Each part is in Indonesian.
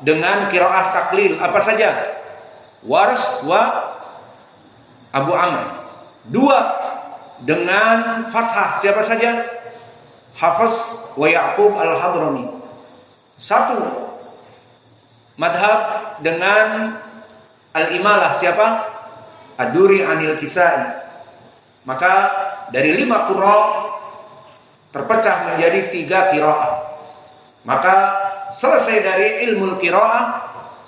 dengan qiraah taklil apa saja? Wars wa Abu Amr. 2 dengan fathah siapa saja? Hafs wa Ya'qub al-Hadrami. 1 madhab dengan al-imalah siapa? Ad-Duri anil Kisai. Maka dari 5 qurra terpecah menjadi 3 qiraah. Maka selesai dari ilmu qiraah,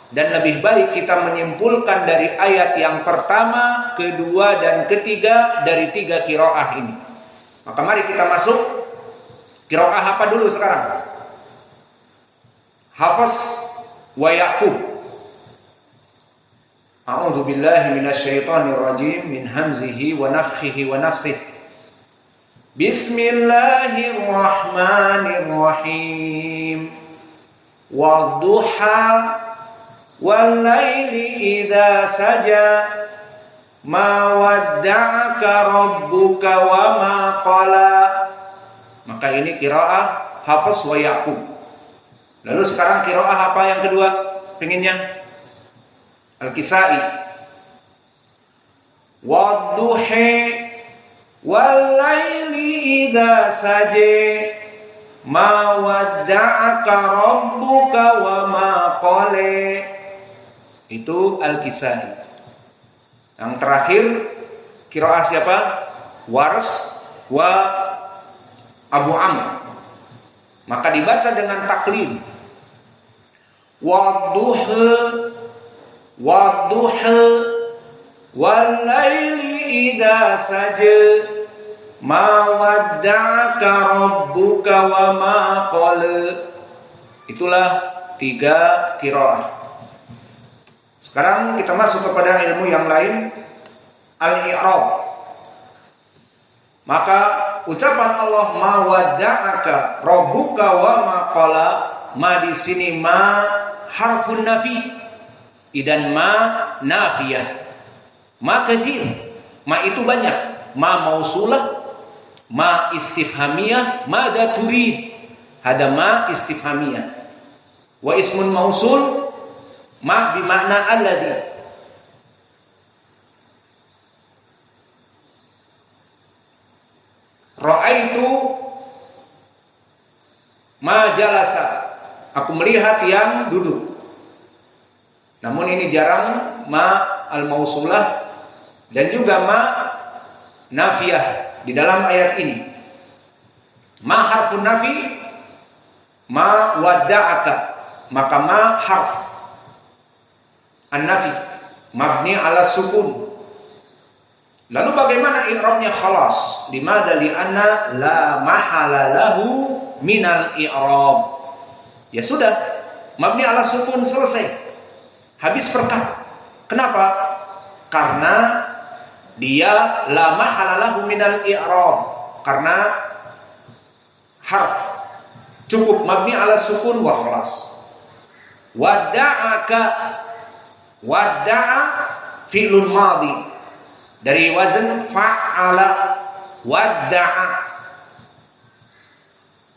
dan lebih baik kita menyimpulkan dari ayat yang pertama, kedua, dan ketiga dari 3 qiraah ini. Maka mari kita masuk qiraah apa dulu sekarang? Hafs wa Ya'qub. A'udzu billahi minasyaitonir rajim min hamzihi wa nafthihi wa nafsihi. Bismillahirrahmanirrahim. Wadduha wal laili idza saja ma wadda'aka rabbuka wa ma qala. Maka ini qiraah Hafs wa Ya'qub. Lalu sekarang qiraah apa yang kedua? Pengennya Al-Kisai. Wadduha wal laili idza saja ma wadda'aka rabbuka wa ma qala. Itu Al-Kisai. Yang terakhir qiraah siapa? Wars wa Abu Amr. Maka dibaca dengan taklid. Wadduha wadduha wal laili idza saja ma wadda'aka rabbuka wa ma qala. Itulah 3 qiraah. Sekarang kita masuk kepada ilmu yang lain, al-i'rab. Maka ucapan Allah ma wadda'aka rabbuka wa ma qala, ma di sini ma harfun nafi, idan ma nafiyah. Ma katsir, ma itu banyak. Ma mausulah, ma istifhamiyah, madza turid. Hada ma istifhamiyah. Wa ismun mausul ma bimakna alladhi. Ra'aitu ma jalasa. Aku melihat yang duduk. Namun ini jarang ma al-mausulah dan juga ma nafiyah di dalam ayat ini. Ma harfun nafi, ma wadda'aka. Maka ma harf an-nafi mabni ala sukun. Lalu bagaimana i'rabnya? Khalas. Limadha li'anna la mahala lahu minal i'rab. Ya sudah, mabni ala sukun, selesai. Habis perkara. Kenapa? Karena dia la mahala lahu minal i'rab. Karena harf cukup mabni ala sukun wa khalas. Wadda'aka. Wadda'a fi'lun madhi dari wazn fa'ala. Wadda'a,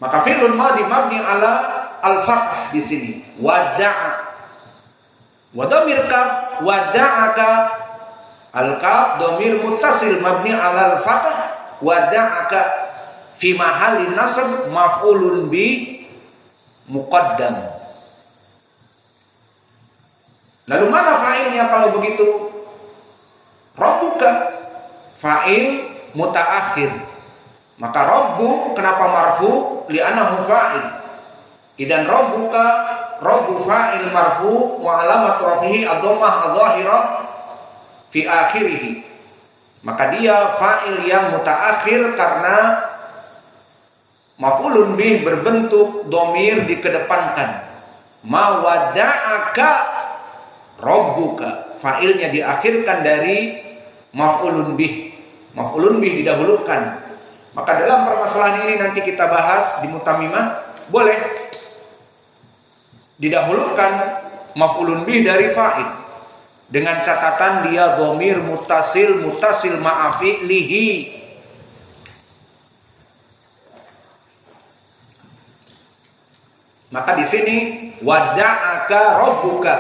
maka fi'lun madhi mabni ala al-fath di sini. Wadda'a. Wa dhamir kaf wadda'aka. Al-kaf dhamir muttasil mabni ala al-fath. Wadda'aka fi mahalli nasab maf'ulun bi muqaddam. Lalu mana fa'ilnya kalau begitu? Rabbuka, fa'il mutaakhir. Maka rabbu kenapa marfu? Li'annahu fa'il. Idan rabbuka, rabbu fa'il marfu wa alamat rafihi ad-dhammah adh-dhahirah fi akhirih. Maka dia fa'il yang mutaakhir karena maf'ulun bih berbentuk dhamir dikedepankan. Ma wadda'aka rabbuka, fa'ilnya diakhirkan dari maf'ulun bih. Maf'ulun bih didahulukan. Maka dalam permasalahan ini nanti kita bahas di mutamimah, boleh didahulukan maf'ulun bih dari fa'il dengan catatan dia dhamir muttasil ma'afi'lihi. Maka di sini wada'aka rabbuka,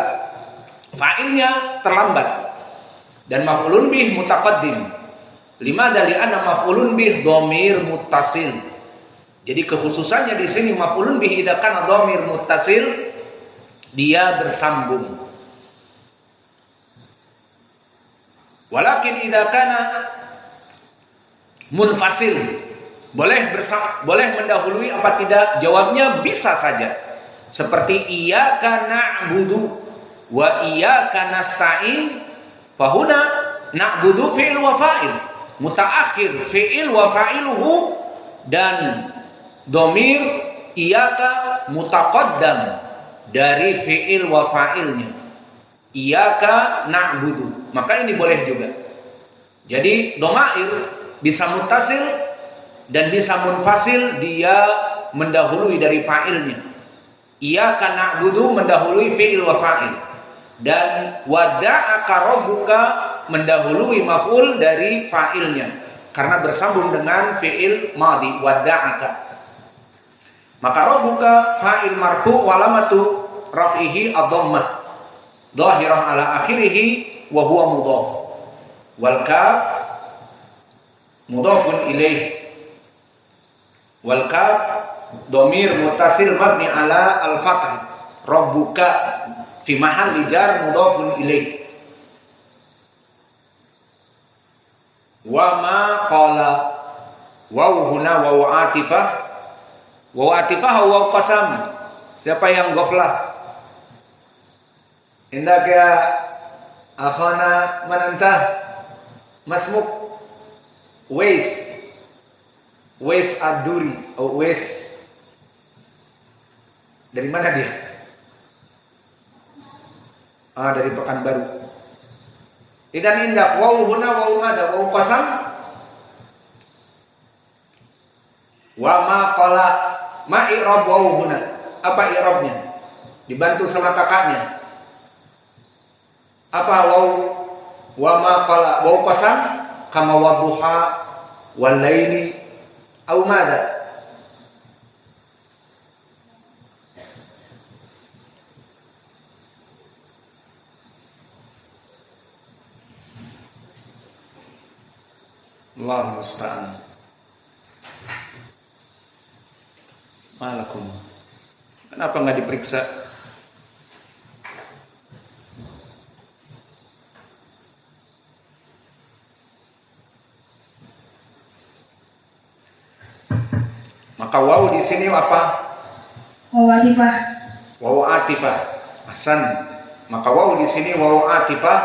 fa'ilnya terlambat dan maf'ulun bih mutaqaddim. Limadha li'anna maf'ulun bih dhamir muttasil. Jadi kekhususannya di sini maf'ulun bih idza kana dhamir muttasil, dia bersambung. Walakin idza kana munfasil, boleh mendahului apa tidak? Jawabnya bisa saja. Seperti iyyaka na'budu wa iyyaka nasta'in, fahuna na'budu fi'il wa fa'il, mutaakhir fi'il wa fa'iluhu, dan dhamir iyyaka mutaqaddam dari fi'il wa fa'ilnya. Iyyaka na'budu, maka ini boleh juga. Jadi dhamair bisa muttasil dan bisa munfasil, dia mendahului dari fa'ilnya. Iyyaka na'budu mendahului fi'il wa fa'il, dan wada'aka rabbuka mendahului maf'ul dari fa'ilnya karena bersambung dengan fi'il madhi wada'aka. Maka rabbuka fa'il marfu' walamatu raf'ihi ad-dhammah dhahirah ala akhirih wa huwa mudhaf, wal kaf mudhafun ilaih, wal kaf dhamir muttasil mabni ala al-fath, rabbuka fi mahalli jar mudhafun ilaih. Wa ma qala, waw huna waw atifah, waw atifah waw qasam. Siapa yang ghaflah? Indak ya akhana, man anta? Masmuk Wais Ad-Duri, Wais. Dari mana dia? Dari Pekanbaru. Idan indak waw huna waw mada waw qasam. Wa ma qala, ma i'rab waw huna. Apa i'rabnya? Dibantu sama kakaknya. Apa waw? Wa ma qala waw qasam kama wadduha wal laili au mada? Allah musta'an. Malakum, kenapa nggak diperiksa? Maka waw di sini apa? Waw atifah. Waw atifah. Hasan. Maka waw di sini waw atifah,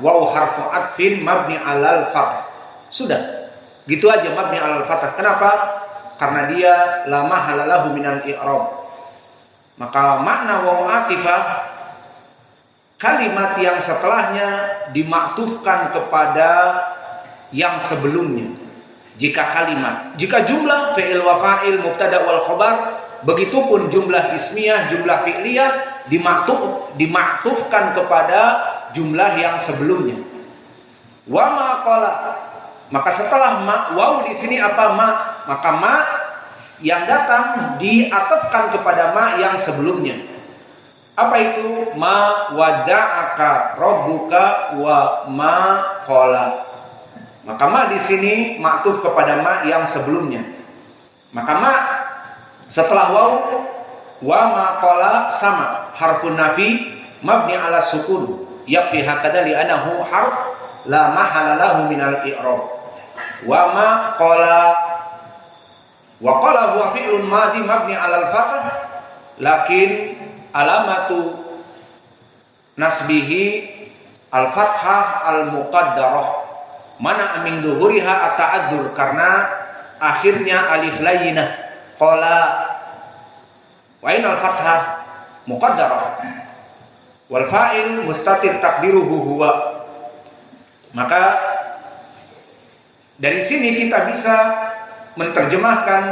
waw harfu atfin mabni alal fath. Sudah. Gitu aja mabni alal fath. Kenapa? Karena dia la mahalalahu minal i'rab. Maka makna waw atifah, kalimat yang setelahnya dimaktufkan kepada yang sebelumnya. Jika jumlah fi'il wa fa'il mubtada wal khabar, begitupun jumlah ismiyah, jumlah fi'liyah dimaktufkan kepada jumlah yang sebelumnya. Wa ma qala, maka setelah ma, waw di sini apa? Ma. Maka ma yang datang diatafkan kepada ma yang sebelumnya. Apa itu? Ma wada'aka rabbuka wa ma qala. Maka ma di sini maktuf kepada ma yang sebelumnya. Maka ma setelah waw, wa ma qala sama harfun nafi mabni ala sukun yakfi hakada li anahu harf la mahala lahu minal i'rab. Wa ma qala, wa qala huwa fi'lun madhi mabni ala al-fath lakin alamatu nasbihi al-fathah al-muqaddarah mana amin duhuriha at-ta'addur, karena akhirnya alif layyinah. Qala wa inal fathah muqaddarah wal fa'il mustatir taqdiruhu huwa. Maka dari sini kita bisa menerjemahkan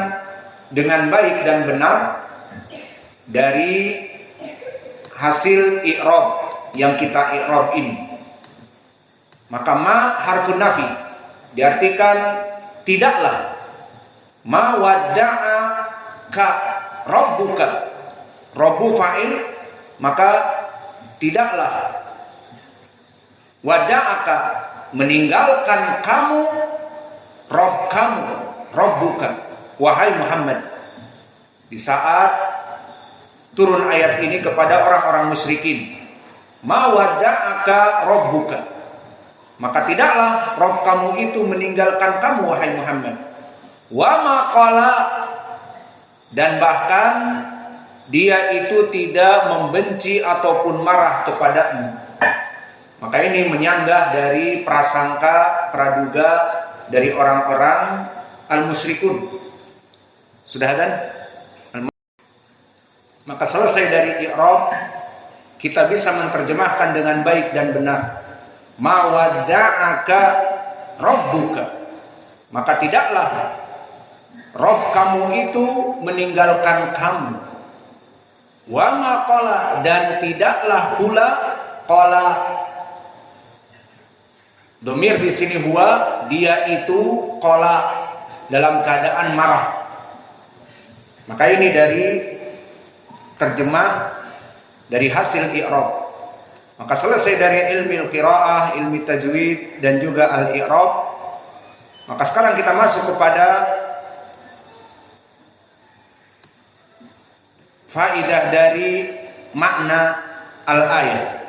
dengan baik dan benar dari hasil i'rab yang kita i'rab ini. Maka ma harfun nafi diartikan tidaklah. Ma wadda'a ka rabbuka, Robbu fa'il, maka tidaklah wada'aka meninggalkan kamu Rob kamu, Robbuka, wahai Muhammad. Di saat turun ayat ini kepada orang-orang musyrikin, ma wada'aka Robbuka, maka tidaklah Rob kamu itu meninggalkan kamu wahai Muhammad. Wa ma qala, dan bahkan dia itu tidak membenci ataupun marah kepadamu. Maka ini menyanggah dari prasangka praduga dari orang-orang al-musyrikun. Sudah kan? Maka selesai dari i'rab, kita bisa menerjemahkan dengan baik dan benar. Ma wadda'aka rabbuka, maka tidaklah Rob kamu itu meninggalkan kamu. Wa ma qala, dan tidaklah pula qala. Domir di sini huwa, dia itu qala, dalam keadaan marah. Maka ini dari terjemah dari hasil i'rab. Maka selesai dari ilmu qiraah, ilmu tajwid dan juga al-i'rab. Maka sekarang kita masuk kepada faidah dari makna al-ayat.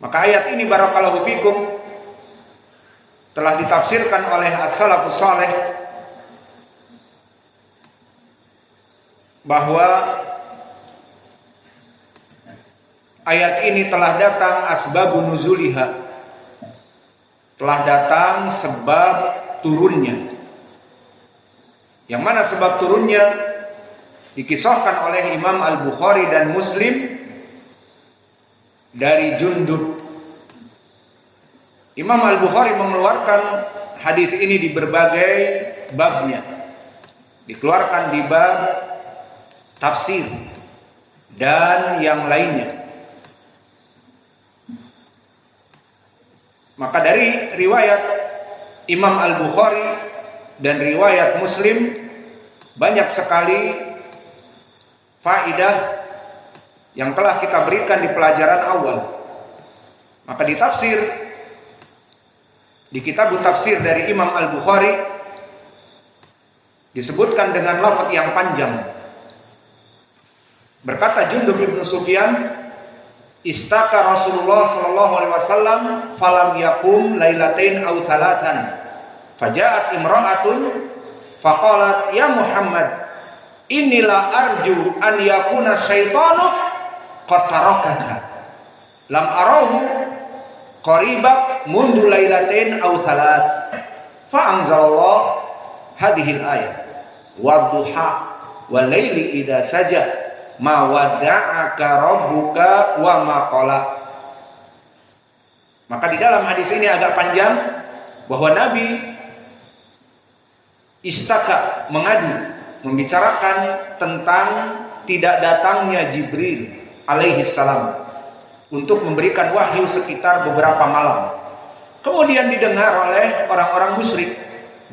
Maka ayat ini barakallahu fikum telah ditafsirkan oleh as-salafus saleh bahwa ayat ini telah datang asbabun nuzuliha, telah datang sebab turunnya. Yang mana sebab turunnya dikisahkan oleh Imam Al-Bukhari dan Muslim dari Jundub. Imam Al-Bukhari mengeluarkan hadis ini di berbagai babnya. Dikeluarkan di bab tafsir dan yang lainnya. Maka dari riwayat Imam Al-Bukhari dan riwayat Muslim banyak sekali faidah yang telah kita berikan di pelajaran awal. Maka di tafsir, di kitab tafsir dari Imam Al-Bukhari disebutkan dengan lafaz yang panjang. Berkata Jundub bin Sufyan, istaka Rasulullah sallallahu alaihi wasallam falam yakum lailatain aw thalathan. Faja'at imra'atun faqalat ya Muhammad, inilah arju an yakuna syaitanu qad tarakaka lam arahu qariba mundu lailatain aw thalath. Fa anzalallah hadhil ayat wadduha wal laili idza saja ma wadda'aka rabbuka wa ma qala. Maka di dalam hadis ini agak panjang bahwa Nabi istaka, mengadu, membicarakan tentang tidak datangnya Jibril alaihi salam untuk memberikan wahyu sekitar beberapa malam. Kemudian didengar oleh orang-orang musyrik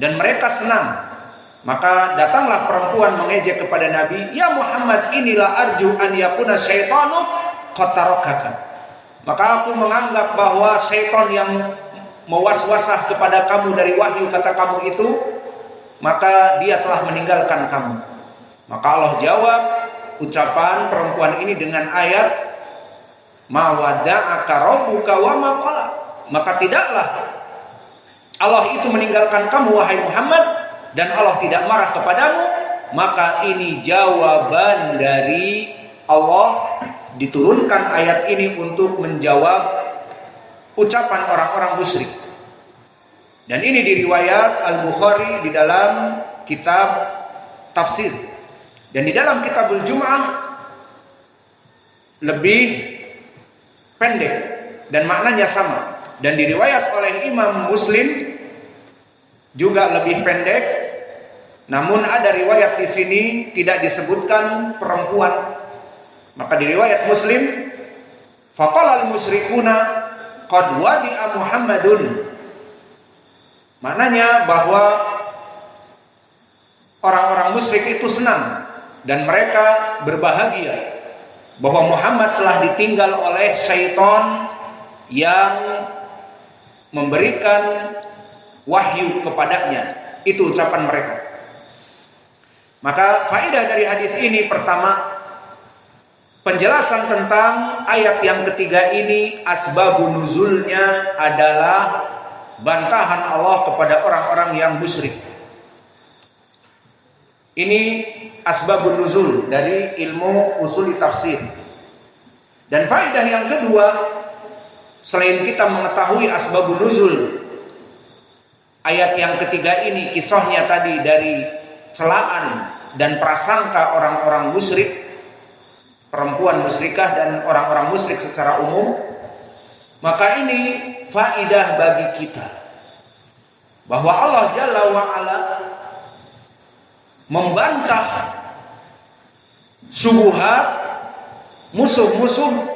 dan mereka senang. Maka datanglah perempuan mengejek kepada Nabi, ya Muhammad, inilah arju an yakuna syaitanu qad tarakaka. Maka aku menganggap bahwa syaitan yang mewaswasah kepada kamu dari wahyu kata kamu itu, maka dia telah meninggalkan kamu. Maka Allah jawab ucapan perempuan ini dengan ayat ma wadda'aka rabbuka wa ma qala. Maka tidaklah Allah itu meninggalkan kamu wahai Muhammad, dan Allah tidak marah kepadamu. Maka ini jawaban dari Allah, diturunkan ayat ini untuk menjawab ucapan orang-orang musyrik. Dan ini diriwayat Al-Bukhari di dalam kitab tafsir. Dan di dalam kitabul Jum'ah lebih pendek dan maknanya sama. Dan diriwayat oleh Imam Muslim juga lebih pendek. Namun ada riwayat di sini tidak disebutkan perempuan. Maka di riwayat Muslim, faqala al-musyrikuna qad wadi'a Muhammadun. Maknanya bahwa orang-orang musyrik itu senang dan mereka berbahagia bahwa Muhammad telah ditinggal oleh syaitan yang memberikan wahyu kepadanya. Itu ucapan mereka. Maka faedah dari hadis ini, pertama, penjelasan tentang ayat yang ketiga ini, asbabun nuzulnya adalah bantahan Allah kepada orang-orang yang musyrik. Ini asbabun nuzul dari ilmu usul tafsir. Dan faedah yang kedua, selain kita mengetahui asbabun nuzul ayat yang ketiga ini, kisahnya tadi dari celaan dan prasangka orang-orang musyrik, perempuan musyrikah dan orang-orang musyrik secara umum, maka ini faedah bagi kita bahwa Allah Jalla wa'ala membantah syubhat musuh-musuh